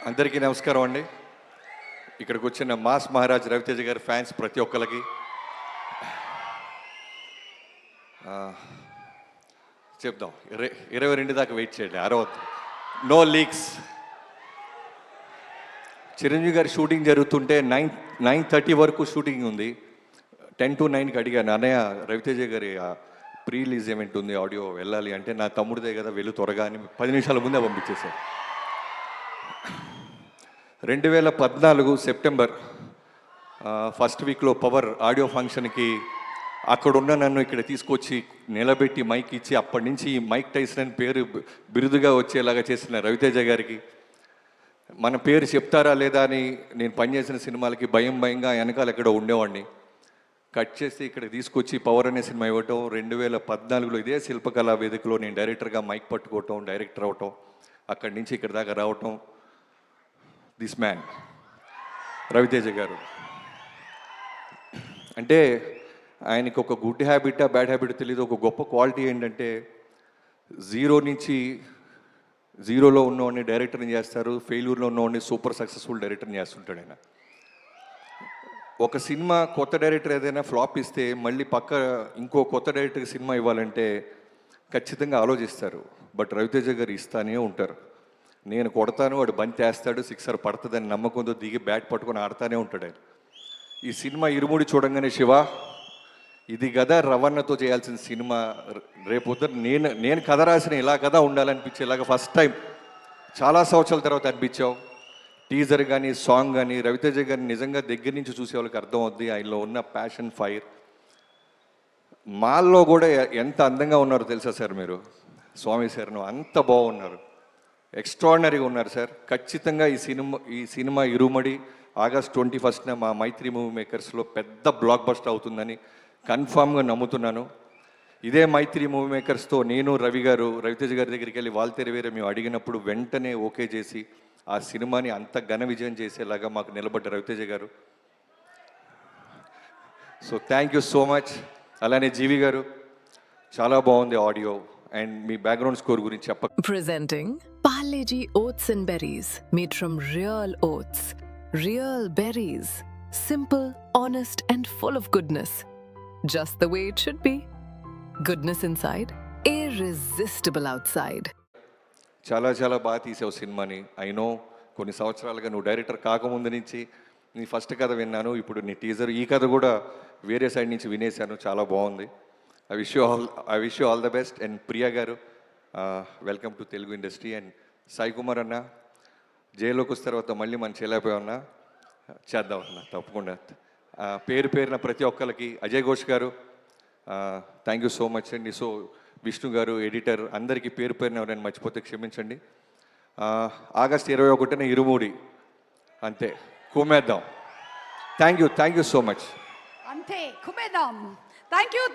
అందరికీ నమస్కారం అండి. ఇక్కడికి వచ్చిన మాస్ మహారాజ్ రవితేజ గారి ఫ్యాన్స్ ప్రతి ఒక్కరికి చెప్దాం. 22 దాకా వెయిట్ చేయండి. No leaks. చిరంజీవి గారి షూటింగ్ జరుగుతుంటే 9:30 వరకు షూటింగ్ ఉంది. 10 to 9కి అడిగాను, అన్నయ్య రవితేజ గారి ప్రీ రిలీజ్ ఈవెంట్ ఉంది, ఆడియో వెళ్ళాలి అంటే, నా తమ్ముడిదే కదా వెళ్ళు త్వరగా అని 10 నిమిషాల ముందే పంపించేశారు. 2014 సెప్టెంబర్ ఫస్ట్ వీక్లో పవర్ ఆడియో ఫంక్షన్కి అక్కడున్న నన్ను ఇక్కడ తీసుకొచ్చి నిలబెట్టి మైక్ ఇచ్చి అప్పటి నుంచి మైక్ టైసన్ అని పేరు బిరుదుగా వచ్చేలాగా చేసిన రవితేజ గారికి, మన పేరు చెప్తారా లేదా అని నేను పనిచేసిన సినిమాలకి భయంగా వెనకాల ఎక్కడో ఉండేవాడిని. కట్ చేసి ఇక్కడ తీసుకొచ్చి పవర్ అనే సినిమా ఇవ్వటం, 2014లో ఇదే శిల్పకళా వేదికలో నేను డైరెక్టర్గా మైక్ పట్టుకోవటం, డైరెక్టర్ అవటం, అక్కడి నుంచి ఇక్కడ దాకా రావటం. దిస్ మ్యాన్ రవితేజ గారు అంటే ఆయనకి ఒక గుడ్ హ్యాబిటా బ్యాడ్ హ్యాబిట్ తెలియదు. ఒక గొప్ప క్వాలిటీ ఏంటంటే జీరోలో ఉన్నవాడిని డైరెక్టర్ని చేస్తారు, ఫెయిల్యూర్లో ఉన్నవాడిని సూపర్ సక్సెస్ఫుల్ డైరెక్టర్ని చేస్తుంటాడు ఆయన. ఒక సినిమా కొత్త డైరెక్టర్ ఏదైనా ఫ్లాప్ ఇస్తే మళ్ళీ ఇంకో కొత్త డైరెక్టర్కి సినిమా ఇవ్వాలంటే ఖచ్చితంగా ఆలోచిస్తారు. బట్ రవితేజ గారు ఇస్తానే ఉంటారు. నేను కొడతాను, వాడు బంతి వేస్తాడు, సిక్సర్ పడుతుందని నమ్మకంతో దిగి బ్యాట్ పట్టుకొని ఆడుతూనే ఉంటాడు ఆయన. ఈ సినిమా ఇరుముడి చూడంగానే, శివ ఇది కదా రవణతో చేయాల్సిన సినిమా, రేపొద్దు నేను కథ రాసిన ఇలా కథ ఉండాలనిపించేలాగా ఫస్ట్ టైం చాలా సంవత్సరాల తర్వాత అనిపించావు. టీజర్ కానీ సాంగ్ కానీ రవితేజ గారిని నిజంగా దగ్గర నుంచి చూసే వాళ్ళకి అర్థం అవుద్ది ఆయనలో ఉన్న ప్యాషన్, ఫైర్. మాల్లో కూడా ఎంత అందంగా ఉన్నారో తెలుసా సార్ మీరు? స్వామి సార్ను అంత బాగున్నారు, ఎక్స్ట్రాడినరీగా ఉన్నారు సార్. ఖచ్చితంగా ఈ సినిమా ఇరుమడి ఆగస్ట్ 21న మా మైత్రి మూవీ మేకర్స్లో పెద్ద బ్లాక్ బస్టర్ అవుతుందని కన్ఫామ్గా నమ్ముతున్నాను. ఇదే మైత్రి మూవీ మేకర్స్తో నేను రవి గారు రవితేజ గారి దగ్గరికి వెళ్ళి వాల్తేరు వేరే మేము అడిగినప్పుడు వెంటనే ఓకే చేసి ఆ సినిమాని అంత ఘన విజయం చేసేలాగా మాకు నిలబడ్డ రవితేజ గారు. So thank you so much. అలానే జీవి గారు చాలా బాగుంది audio and me background score గురించి Presenting Parle-G Oats and Berries, made from real oats. Real berries. Simple, honest and full of goodness. Just the way it should be. Goodness inside, irresistible outside. చాలా బాగా తీసావు సినిమాని. అయినో కొన్ని సంవత్సరాలుగా నువ్వు director కాకముందు నుంచి నీ ఫస్ట్ కథ విన్నాను, ఇప్పుడు నీ టీజర్ ఈ కథ కూడా వేరే సైడ్ నుంచి వినేశాను. చాలా బాగుంది. I wish you all the best. And Priya గారు, welcome to Telugu industry. And Sai Kumar అన్న, జైల్లోకి వచ్చిన తర్వాత మళ్ళీ మనం చేయలేకపోయామన్నా, చేద్దాం అన్న తప్పకుండా. పేరున ప్రతి ఒక్కరికి, అజయ్ ఘోష్ గారు థ్యాంక్ యూ సో మచ్ అండి. సో విష్ణు గారు, ఎడిటర్, అందరికీ పేరున ఎవరైనా మర్చిపోతే క్షమించండి. ఆగస్ట్ 21న ఇరుమూడి, అంతే కుమ్మేద్దాం. Thank you so much. అంతే కుమ్మేద్దాం. Thank you.